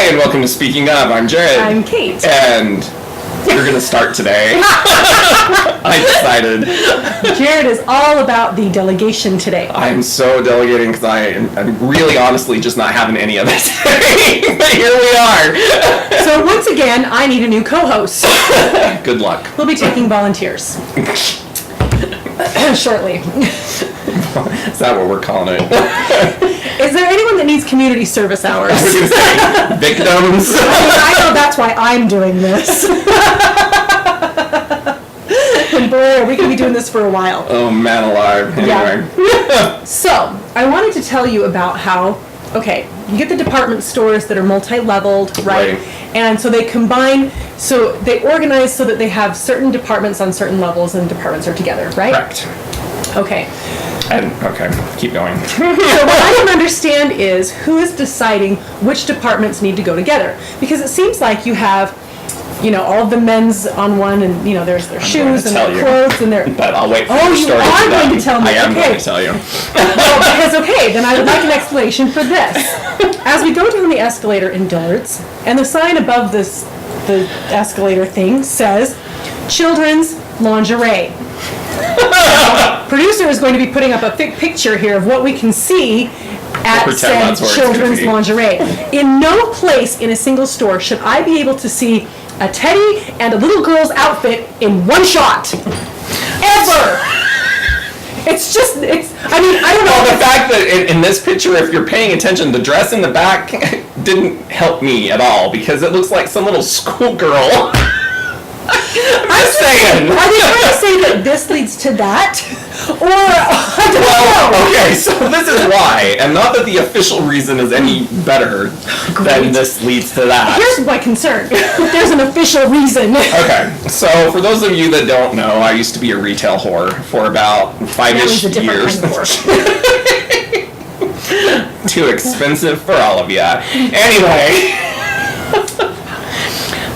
Hi, and welcome to Speaking Of. I'm Jared. I'm Kate. And we're going to start today. I decided. Jared is all about the delegation today. I'm so delegating because I'm really honestly just not having any of it today. But here we are. So once again, I need a new co-host. Good luck. We'll be taking volunteers. Shortly. Is that what we're calling it? Is there anyone that needs community service hours? I was going to say, victims. I know that's why I'm doing this. And boy, are we going to be doing this for a while. Oh, man alive. Anyway. Yeah. So, I wanted to tell you about how, okay, you get the department stores that are multi-leveled, right? And so they combine, so they organize so that they have certain departments on certain levels and departments are together, right? Correct. Okay. And, okay, keep going. So what I don't understand is who is deciding which departments need to go together? Because it seems like you have, you know, all of the men's on one, and you know, there's their shoes and their clothes and their. But I'll wait for Oh, your you story. are going to tell me. I am Okay. going to tell you. Well, because okay, then I would like an explanation for this. As we go down the escalator in Dillard's, and the sign above the escalator thing says, "Children's lingerie." Producer is going to be putting up a picture here of what we can see at said children's lingerie. In no place in a single store should I be able to see a teddy and a little girl's outfit in one shot. Ever! It's just, I mean, I don't know. Well, the fact that in this picture, if you're paying attention, the dress in the back didn't help me at all because it looks like some little schoolgirl. I'm just saying. Are they trying to say that this leads to that? Or, I don't know. Okay, so this is why, and not that the official reason is any better than this leads to that. Here's my concern. There's an official reason. Okay, so for those of you that don't know, I used to be a retail whore for about 5-ish That was a different years. kind of whore. Too expensive for all of ya. Anyway.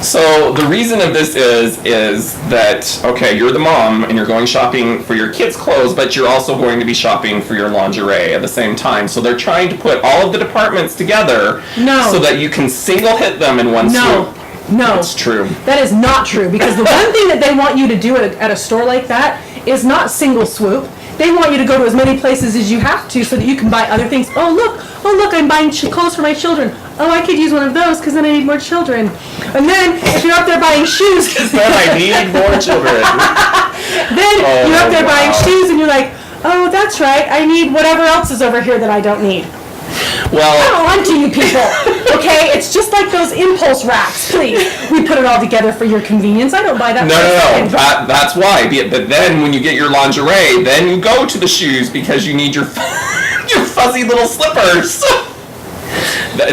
So the reason of this is that, okay, you're the mom and you're going shopping for your kids' clothes, but you're also going to be shopping for your lingerie at the same time. So they're trying to put all of the departments together so that you can single hit them in one swoop. No. It's true. That is not true, because the one thing that they want you to do at a store like that is not single swoop. They want you to go to as many places as you have to so that you can buy other things. Oh look, I'm buying clothes for my children. Oh, I could use one of those because then I need more children. And then if you're up there buying shoes, then I need more children. Then you're up there buying shoes and you're like, oh, that's right, I need whatever else is over here that I don't need. Well, come on to you people, okay? It's just like those impulse racks. Please, we put it all together for your convenience. I don't buy that. No. That's why. But then when you get your lingerie, then you go to the shoes because you need your your fuzzy little slippers.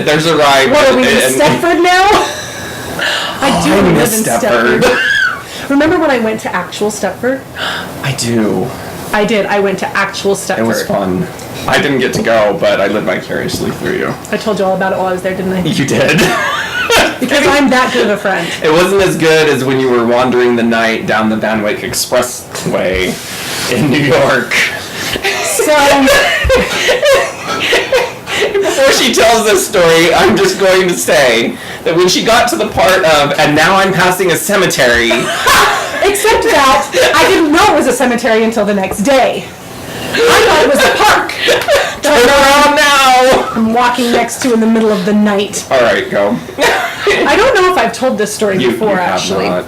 There's a rhyme. What are we in Stepford now? I do live in Stepford. Remember when I went to actual Stepford? I do. I did. I went to actual Stepford. It was fun. I didn't get to go, but I lived vicariously through you. I told you all about it while I was there, didn't I? You did. Because I'm that good of a friend. It wasn't as good as when you were wandering the night down the Van Wyck Expressway in New York. So, before she tells this story, I'm just going to say that when she got to the part of, and now I'm passing a cemetery. Except that I didn't know it was a cemetery until the next day. I thought it was a park. Turn around now! I'm walking next to in the middle of the night. All right, go. I don't know if I've told this story before, actually. Not.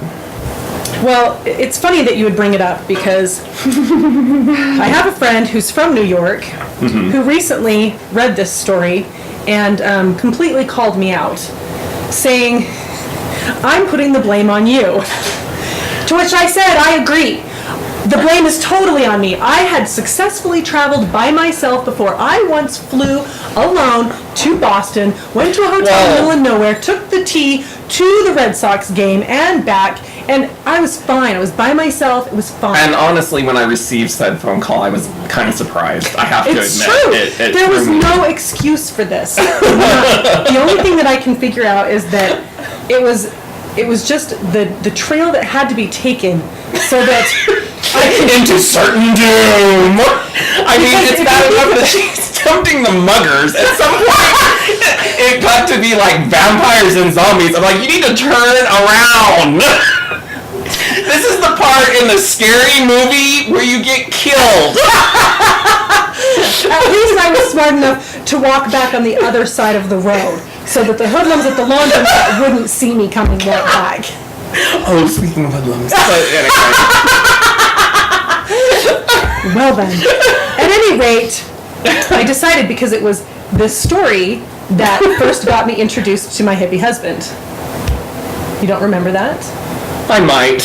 Well, it's funny that you would bring it up because I have a friend who's from New York who recently read this story and completely called me out, saying, I'm putting the blame on you. To which I said, I agree. The blame is totally on me. I had successfully traveled by myself before. I once flew alone to Boston, went to a hotel in the middle of nowhere, took the T to the Red Sox game and back, and I was fine. I was by myself. It was fine. And honestly, when I received said phone call, I was kind of surprised. I have to admit. It's true. There was no excuse for this. The only thing that I can figure out is that it was just the trail that had to be taken so that into certain doom. I mean, it's bad enough that she's tempting the muggers. At some point, it got to be like vampires and zombies. I'm like, you need to turn around. This is the part in the scary movie where you get killed. At least I was smart enough to walk back on the other side of the road so that the hoodlums at the laundromat wouldn't see me coming right back. Oh, speaking of hoodlums. But anyway. Well then, at any rate, I decided because it was this story that first got me introduced to my hippie husband. You don't remember that? I might.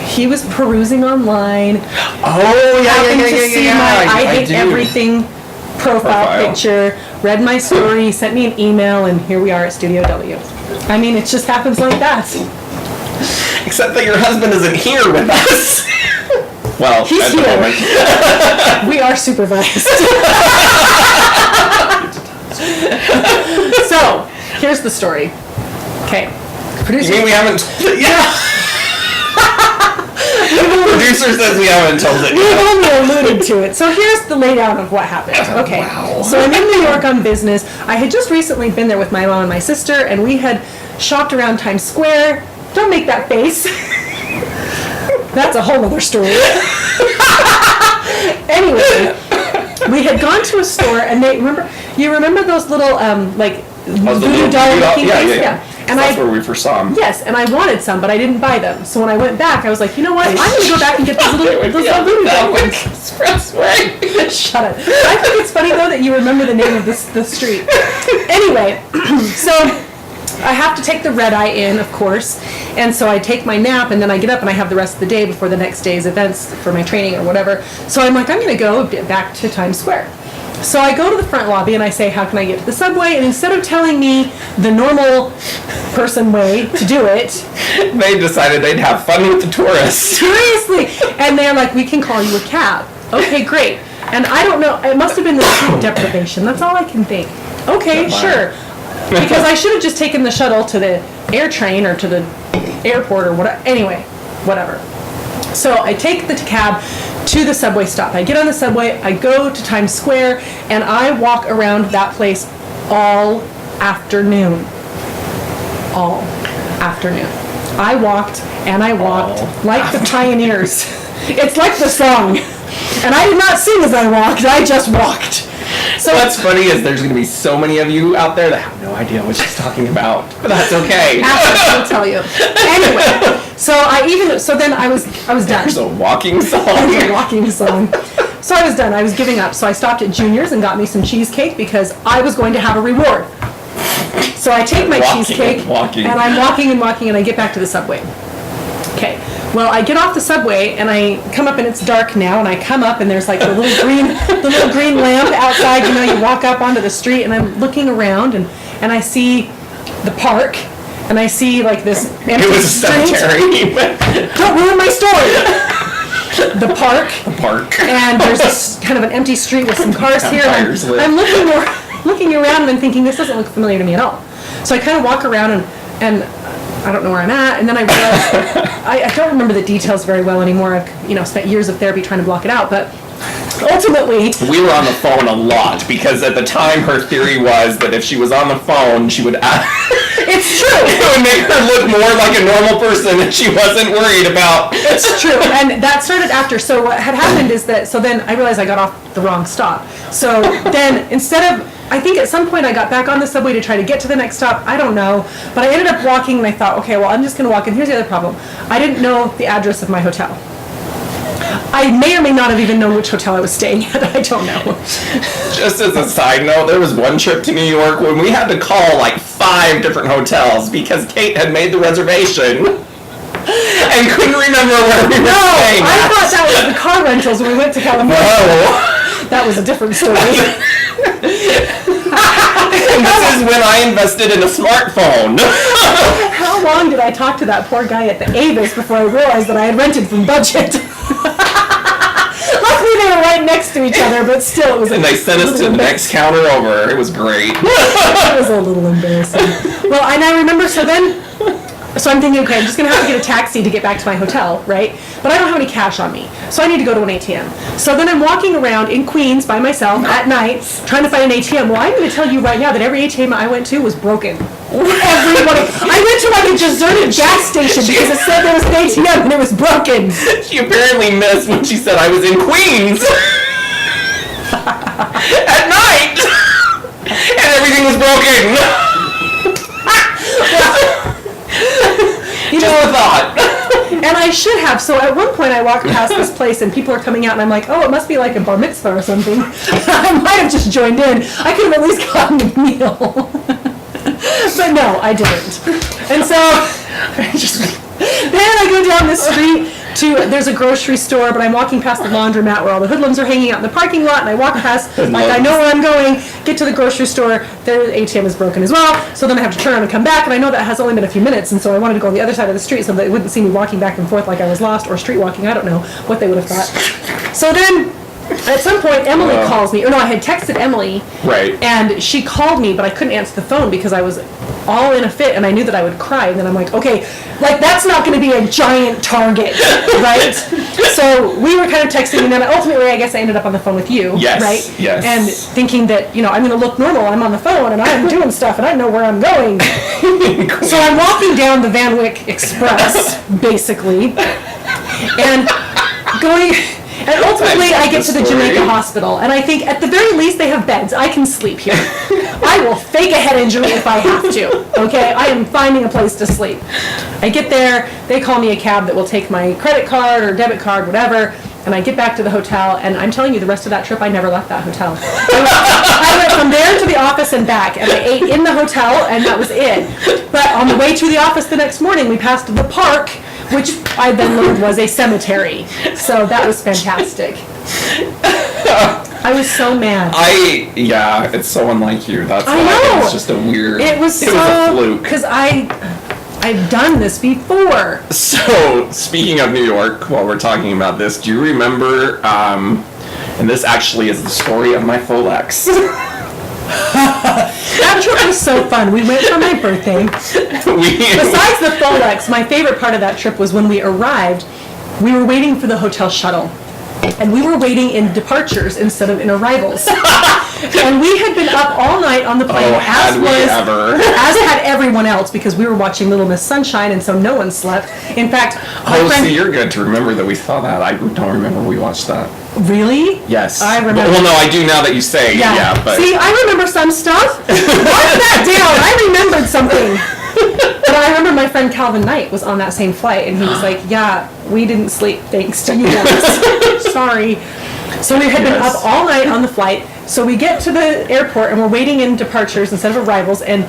He was perusing online. Oh, Happened to see my I hate do. everything profile picture, read my story, sent me an email, and here we are at Studio W. I mean, it just happens like that. Except that your husband isn't here with us. Well, He's at the here. moment. We are supervised. So, here's the story. Okay. You Producer. mean we haven't? Yeah. The producer says we haven't told it We've yet. only alluded to it. So here's the laydown of what happened. Okay. Wow. So I'm in New York on business. I had just recently been there with my mom and my sister, and we had shopped around Times Square. Don't make that face. That's a whole other story. Anyway, we had gone to a store, and you remember those little, like, voodoo doll looking things? Yeah. And That's where we first saw him. Yes, and I wanted some, but I didn't buy them. So when I went back, I was like, you know what? I'm going to go back and get those little voodoo doll things. Expressway. Shut up. I think it's funny, though, that you remember the name of the street. Anyway, so I have to take the red eye in, of course. And so I take my nap, and then I get up, and I have the rest of the day before the next day's events for my training or whatever. So I'm like, I'm going to go back to Times Square. So I go to the front lobby and I say, how can I get to the subway? And instead of telling me the normal person way to do it, They decided they'd have fun with the tourists. seriously, and they're like, we can call you a cab. Okay, great. And I don't know, it must have been the sleep deprivation. That's all I can think. Okay, sure. Because I should have just taken the shuttle to the air train or to the airport or whatever. Anyway, whatever. So I take the cab to the subway stop. I get on the subway, I go to Times Square, and I walk around that place all afternoon. All afternoon. I walked and I walked like the pioneers. It's like the song. And I did not sing as I walked, I just walked. So What's funny is there's going to be so many of you out there that have no idea what she's talking about. But that's okay. after I'll tell you. Anyway, so then I was done. There's a walking It was song. a walking song. So I was done. I was giving up. So I stopped at Junior's and got me some cheesecake because I was going to have a reward. So I take my Walking cheesecake and walking. and I'm walking and I get back to the subway. Okay. Well, I get off the subway and I come up and it's dark now and I come up and there's like the little green lamp outside. You know, you walk up onto the street and I'm looking around and I see the park and I see like this empty It was a street. cemetery. Don't ruin my story. The park. Park. And there's this kind of an empty street with some cars here. And Vampires live. I'm looking around and I'm thinking, this doesn't look familiar to me at all. So I kind of walk around and I don't know where I'm at. And then I realize, I don't remember the details very well anymore. I've spent years of therapy trying to block it out. But ultimately, We were on the phone a lot because at the time her theory was that if she was on the phone, she would it's true. it would make her look more like a normal person and she wasn't worried about. It's true, and that started after. So what had happened is that, so then I realized I got off the wrong stop. So then instead of, I think at some point I got back on the subway to try to get to the next stop. I don't know, but I ended up walking and I thought, okay, well, I'm just going to walk. And here's the other problem. I didn't know the address of my hotel. I may or may not have even known which hotel I was staying at. I don't know. Just as a side note, there was one trip to New York when we had to call like 5 different hotels because Kate had made the reservation and couldn't remember where we were staying I at. thought that was the car rentals when we went to California. No. That was a different story. And this is when I invested in a smartphone. How long did I talk to that poor guy at the Avis before I realized that I had rented from Budget? Luckily they were right next to each other, but still it was. And they sent us to the next counter over. It was great. It was a little embarrassing. Well, and I remember, so then So I'm thinking, okay, I'm just gonna have to get a taxi to get back to my hotel, right? But I don't have any cash on me, so I need to go to an ATM. So then I'm walking around in Queens by myself at night, trying to find an ATM. Well, I'm gonna tell you right now that every ATM I went to was broken. Everybody. I went to like a deserted gas station because it said there was an ATM and it was broken. She apparently missed when she said I was in Queens at night, and everything was broken. You Just know, a thought. and I should have. So at one point I walked past this place and people are coming out and I'm like, oh, it must be like a bar mitzvah or something. I might have just joined in. I could have at least gotten a meal. But no, I didn't. And so then I go down the street there's a grocery store, but I'm walking past the laundromat where all the hoodlums are hanging out in the parking lot, and I walk past, like I know where I'm going, get to the grocery store, their ATM is broken as well, so then I have to turn around and come back, and I know that has only been a few minutes, and so I wanted to go on the other side of the street so that they wouldn't see me walking back and forth like I was lost, or street walking, I don't know what they would have thought. So then, at some point, Emily calls me, or no, I had texted Emily, Right. and she called me, but I couldn't answer the phone because I was all in a fit, and I knew that I would cry, and then I'm like, okay, like, that's not gonna be a giant target, right? So, we were kind of texting, and then ultimately, I guess I ended up on the phone with you, Yes, right? yes. And thinking that, you know, I'm gonna look normal, I'm on the phone, and I'm doing stuff, and I know where I'm going. So I'm walking down the Van Wyck Express, basically, and going... And ultimately, I get to the Jamaica Hospital, and I think at the very least they have beds. I can sleep here. I will fake a head injury if I have to. Okay, I am finding a place to sleep. I get there, they call me a cab that will take my credit card or debit card, whatever, and I get back to the hotel, and I'm telling you, the rest of that trip, I never left that hotel. I went from there to the office and back, and I ate in the hotel, and that was it. But on the way to the office the next morning, we passed the park, which I then learned was a cemetery. So that was fantastic. I was so mad. Yeah, it's so unlike you. That's I why know. it's just a weird. It was a so, fluke. because I've done this before. So, speaking of New York, while we're talking about this, do you remember, and this actually is the story of my Folex. That trip was so fun. We went for my birthday. Besides the Folex, my favorite part of that trip was when we arrived, we were waiting for the hotel shuttle. And we were waiting in departures instead of in arrivals. And we had been up all night on the plane, as had everyone else, because we were watching Little Miss Sunshine, and so no one slept. In fact, my friend... See, you're good to remember that we saw that. I don't remember we watched that. Really? Yes. I remember. Well, no, I do now that you say, yeah, but... See, I remember some stuff. Write that down. I remembered something. But I remember my friend Calvin Knight was on that same flight, and he was like, yeah, we didn't sleep thanks to you guys. Sorry. So we had been up all night on the flight, so we get to the airport, and we're waiting in departures instead of arrivals, and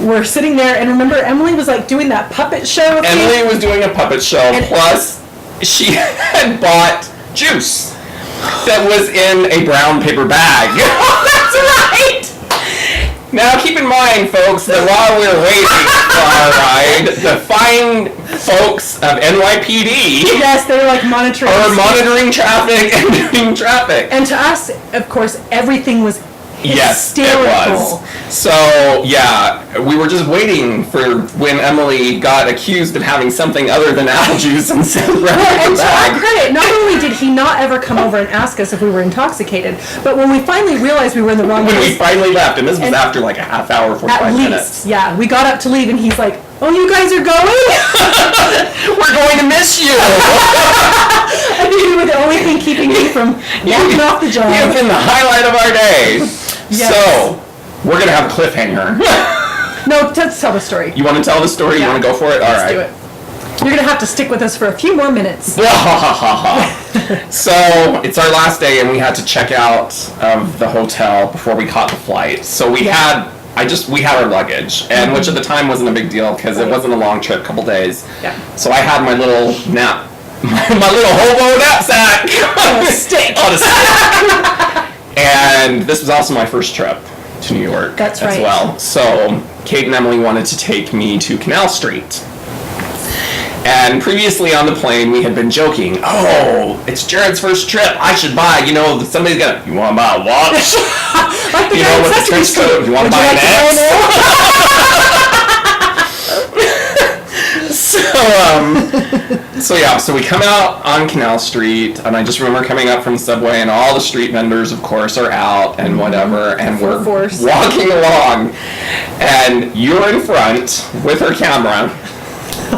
we're sitting there, and remember, Emily was like doing that puppet show. Emily was doing a puppet show, plus she had bought juice that was in a brown paper bag. That's right! Now, keep in mind, folks, that while we were waiting for our ride, the fine folks of NYPD yes, they were like monitoring traffic and doing traffic. And to us, of course, everything was Yes, hysterical. it was. So, yeah, we were just waiting for when Emily got accused of having something other than apple juice and said, Well, and to our credit, not only did he not ever come over and ask us if we were intoxicated, but when we finally realized we were in the wrong when place, we finally left, and this was after like a half hour, 45 at minutes. least, yeah, we got up to leave, and he's like, "Oh, you guys are going? We're going to miss you. I think you were the only thing keeping me from walking off the job. You've been the highlight of our day. Yes. So, we're going to have a cliffhanger. No, let's tell the story. You want to tell the story? Yeah. You want to go for it? All Let's right. do it. You're going to have to stick with us for a few more minutes. So, it's our last day, and we had to check out of the hotel before we caught the flight. So we had our luggage, and which at the time wasn't a big deal because it wasn't a long trip, couple days. Yeah. So I had my little my little hobo knapsack On a stick. on a stick. And this was also my first trip to New York That's as right. well. So Kate and Emily wanted to take me to Canal Street. And previously on the plane, we had been joking, oh, it's Jared's first trip. I should buy, somebody's gonna, you want to buy a watch? Like the You guy know, in with the Sesame trench Street. coat, you want Would to buy like an to X? buy an So we come out on Canal Street, and I just remember coming up from the subway, and all the street vendors, of course, are out and whatever, and we're force. walking along, and you're in front with her camera.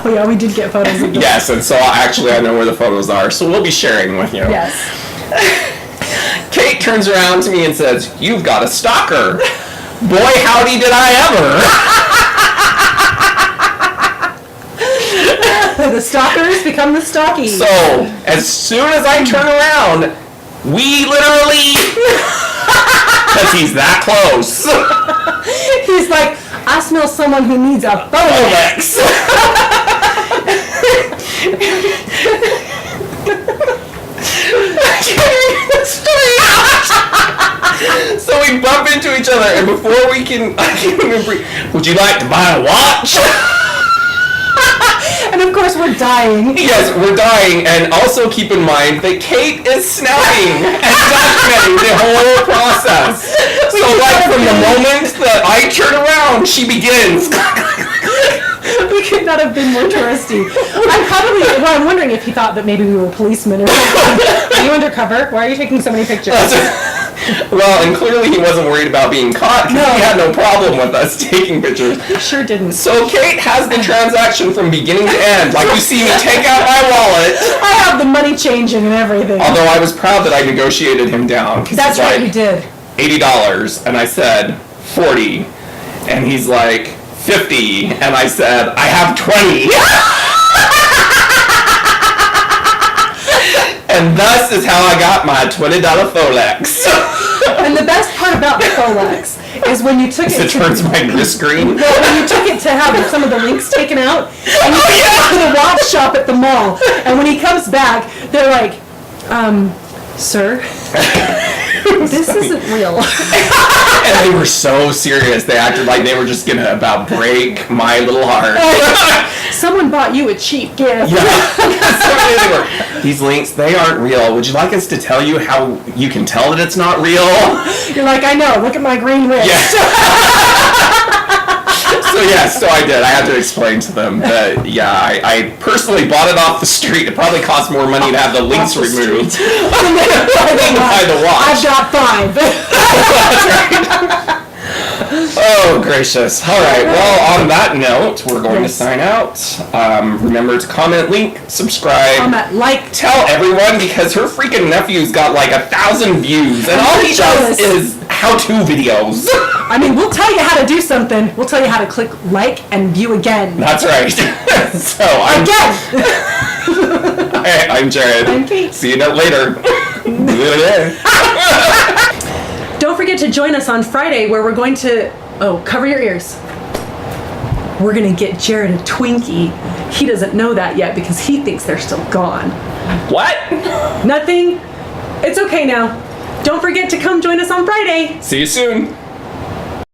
Oh yeah, we did get photos of this. Yes, and so I know where the photos are, so we'll be sharing with you. Yes. Kate turns around to me and says, "You've got a stalker." Boy, howdy did I ever. The stalkers become the stalkies. So, as soon as I turn around, we literally, because he's that close. He's like, I smell someone who needs a Folex. So we bump into each other, and before I can't even breathe, would you like to buy a watch? And of course we're dying. Yes, we're dying, and also keep in mind that Kate is snapping and documenting the whole process. So like from the moment that I turn around, she begins. We could not have been more touristy. I'm wondering if he thought that maybe we were policemen or something. Are you undercover? Why are you taking so many pictures? Well, and clearly he wasn't worried about being caught because he had no problem with us taking pictures. Sure didn't. So Kate has the transaction from beginning to end. Like you see me take out my wallet. I have the money changing and everything. Although I was proud that I negotiated him down. That's right, you did. $80, and I said 40, and he's like 50, and I said I have 20. And thus is how I got my $20 Folex. And the best part about the Folex is when you took It turns my wrist green. Well, when you took it to have some of the links taken out, and you took it to the watch shop at the mall, and when he comes back, they're like, sir, this isn't real. And they were so serious. They acted like they were just gonna about break my little heart. Someone bought you a cheap gift. Yeah. These links, they aren't real. Would you like us to tell you how you can tell that it's not real? You're like, I know, look at my green wrist. So I did. I had to explain to them that, I personally bought it off the street. It probably cost more money to have the links removed than buy the watch. I've got 5. Oh, gracious. All right. Well, on that note, we're going to sign out. Remember to comment, link, subscribe. Comment, like. Tell everyone, because her freaking nephew's got like 1,000 views, and all he does is how-to videos. I mean, we'll tell you how to do something. We'll tell you how to click like and view again. That's right. So I'm Jared. I'm Kate. See you later. Don't forget to join us on Friday where we're going to, cover your ears. We're going to get Jared a Twinkie. He doesn't know that yet because he thinks they're still gone. What? Nothing? It's okay now. Don't forget to come join us on Friday. See you soon.